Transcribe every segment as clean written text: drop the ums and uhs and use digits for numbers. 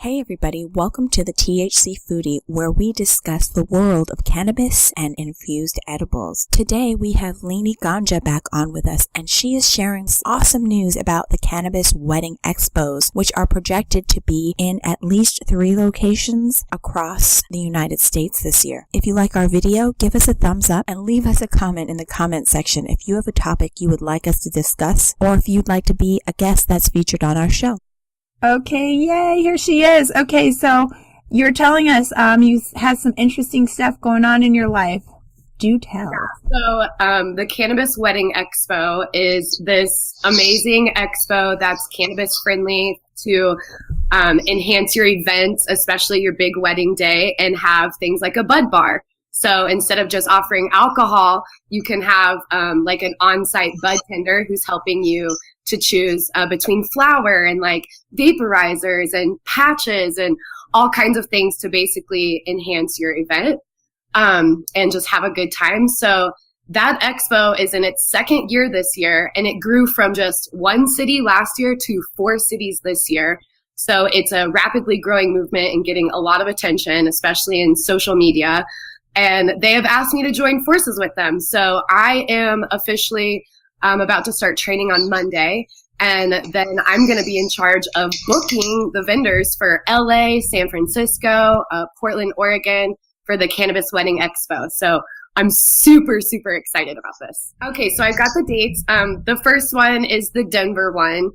Hey everybody, welcome to the THC Foodie, where we discuss the world of cannabis and infused edibles. Today we have LaynieGanja back on with us, and she is sharing awesome news about the Cannabis Wedding Expos, which are projected to be in at least 3 locations across the United States this year. If you like our video, give us a thumbs up and leave us a comment in the comment section if you have a topic you would like us to discuss, or if you'd like to be a guest that's featured on our show. Okay, yay, here she is. Okay, so you're telling us you had some interesting stuff going on in your life. Do tell. So the Cannabis Wedding Expo is this amazing expo that's cannabis friendly to enhance your events, especially your big wedding day, and have things like a bud bar. So instead of just offering alcohol, you can have like an on-site bud tender who's helping you to choose between flower and like vaporizers and patches and all kinds of things to basically enhance your event and just have a good time. So that expo is in its 2nd year this year, and it grew from just 1 city last year to 4 cities this year. So it's a rapidly growing movement and getting a lot of attention, especially in social media. And they have asked me to join forces with them. So I am officially about to start training on Monday, and then I'm going to be in charge of booking the vendors for LA, San Francisco, Portland, Oregon for the Cannabis Wedding Expo. So I'm super, super excited about this. Okay, so I've got the dates. The first one is the Denver one,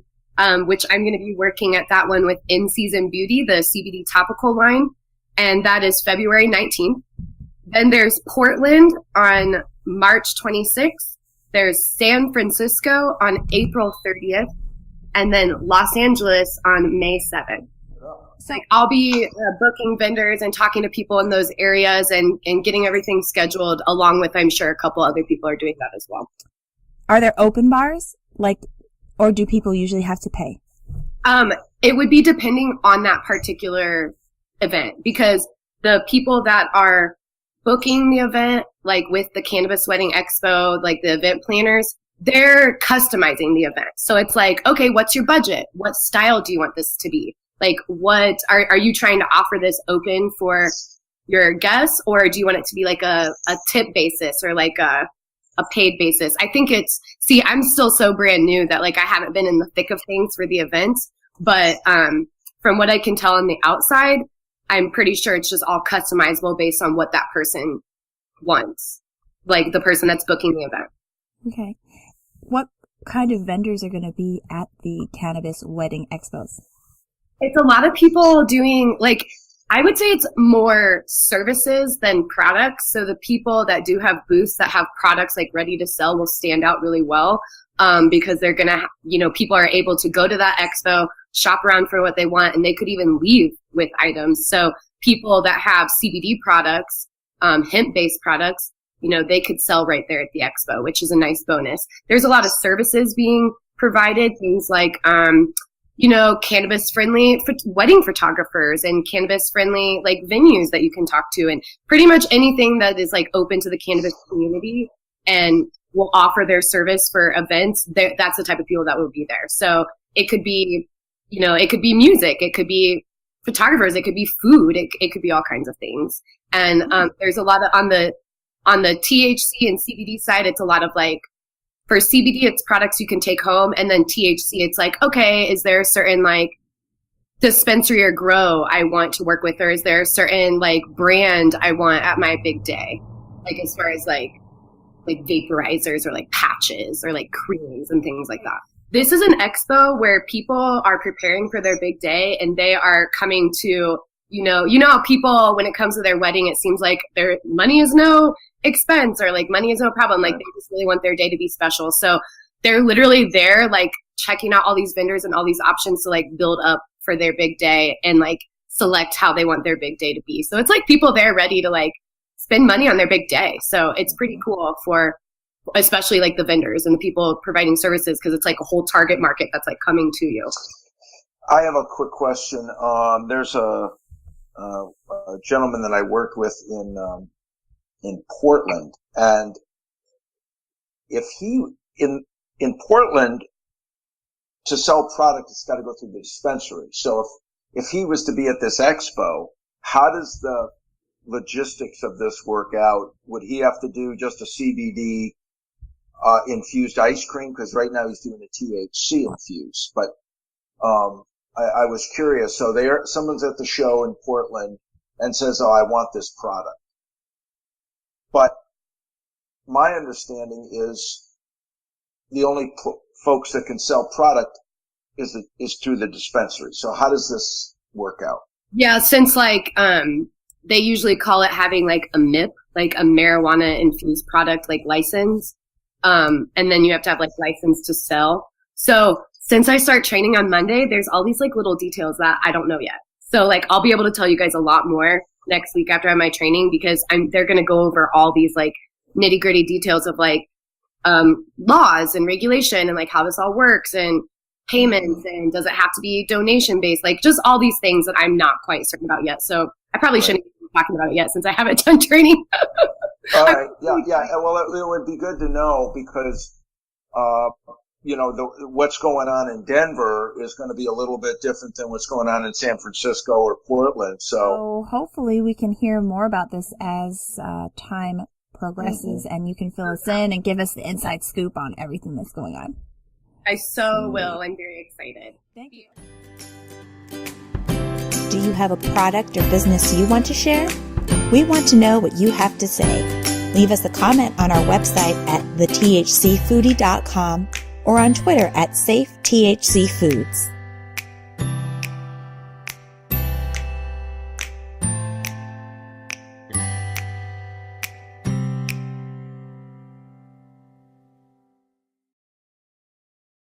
which I'm going to be working at that one with In Season Beauty, the CBD topical line, and that is February 19th. Then there's Portland on March 26th. There's San Francisco on April 30th, and then Los Angeles on May 7th. So I'll be booking vendors and talking to people in those areas and getting everything scheduled, along with, I'm sure, a couple other people are doing that as well. Are there open bars, or do people usually have to pay? It would be depending on that particular event, because the people that are booking the event, like with the Cannabis Wedding Expo, like the event planners, they're customizing the event. So it's like, okay, what's your budget? What style do you want this to be? Like, what are you trying to offer this open for your guests, or do you want it to be like a tip basis or like a paid basis? I think I'm still so brand new that like I haven't been in the thick of things for the event, but from what I can tell on the outside, I'm pretty sure it's just all customizable based on what that person wants, like the person that's booking the event. Okay. What kind of vendors are going to be at the Cannabis Wedding Expos? It's a lot of people doing, like, I would say it's more services than products. So the people that do have booths that have products like ready to sell will stand out really well because they're going to, people are able to go to that expo, shop around for what they want, and they could even leave with items. So people that have CBD products, hemp-based products, they could sell right there at the expo, which is a nice bonus. There's a lot of services being provided, things like, cannabis-friendly wedding photographers and cannabis-friendly like venues that you can talk to, and pretty much anything that is like open to the cannabis community and will offer their service for events. That's the type of people that will be there. So it could be, it could be music, it could be photographers, it could be food, it could be all kinds of things. And there's a lot of on the THC and CBD side, it's a lot of like, for CBD, it's products you can take home, and then THC, it's like, okay, is there a certain like dispensary or grow I want to work with, or is there a certain like brand I want at my big day, like as far as like vaporizers or like patches or like creams and things like that. This is an expo where people are preparing for their big day, and they are coming to, how people, when it comes to their wedding, it seems like their money is no expense or like money is no problem. Like they just really want their day to be special. So they're literally there, like checking out all these vendors and all these options to like build up for their big day and like select how they want their big day to be. So it's like people there ready to like spend money on their big day. So it's pretty cool for especially like the vendors and the people providing services, because it's like a whole target market that's like coming to you. I have a quick question. There's a gentleman that I worked with in Portland, and if he in Portland to sell product, it's got to go through the dispensary. So if he was to be at this expo, how does the logistics of this work out? Would he have to do just a CBD infused ice cream? Because right now he's doing a THC infused. But I was curious. So someone's at the show in Portland and says, "Oh, I want this product." But my understanding is the only folks that can sell product is through the dispensary. So how does this work out? Yeah, since like they usually call it having like a MIP, like a marijuana infused product, like license. And then you have to have like license to sell. So since I start training on Monday, there's all these like little details that I don't know yet. So like I'll be able to tell you guys a lot more next week after I have my training, because they're going to go over all these like nitty gritty details of like laws and regulation and like how this all works and payments and does it have to be donation based, like just all these things that I'm not quite certain about yet. So I probably shouldn't be talking about it yet since I haven't done training. All right. Yeah. Well, it would be good to know because, what's going on in Denver is going to be a little bit different than what's going on in San Francisco or Portland. So hopefully we can hear more about this as time progresses, and you can fill us in and give us the inside scoop on everything that's going on. I so will. I'm very excited. Thank you. Do you have a product or business you want to share? We want to know what you have to say. Leave us a comment on our website at thethhcfoodie.com or on Twitter at SafeTHCFoods.